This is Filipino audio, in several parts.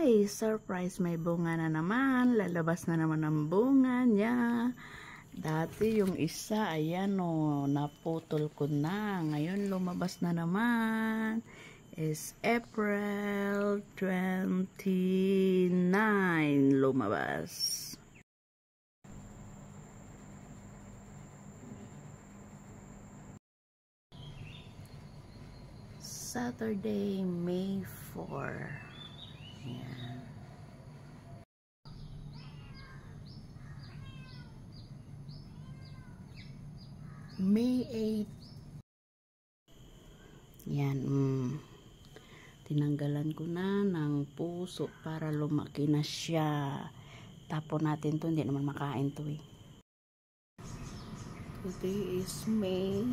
guys! Surprise! May bunga na naman. Lalabas na naman ang bunga niya. Dati yung isa, ayan o, naputol ko na. Ngayon lumabas na naman. Is April 29 lumabas. Saturday, May 4. Ayan. May 8. Yan. Tinanggalan ko na ng puso para lumaki na siya. Tapon natin to, hindi naman makain to eh. Today is May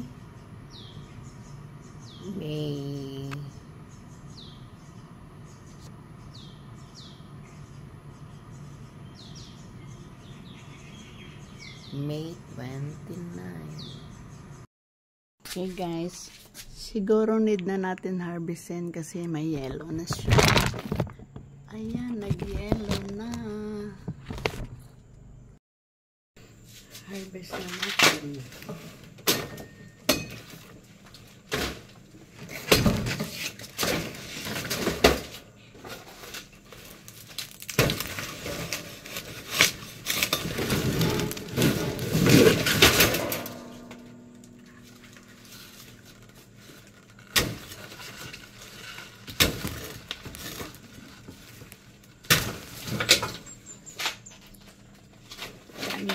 29. Okay guys, siguro need na natin harvestin kasi may yellow na siya. Ayan, nag-yellow na. Harvest na natin.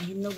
Hinog.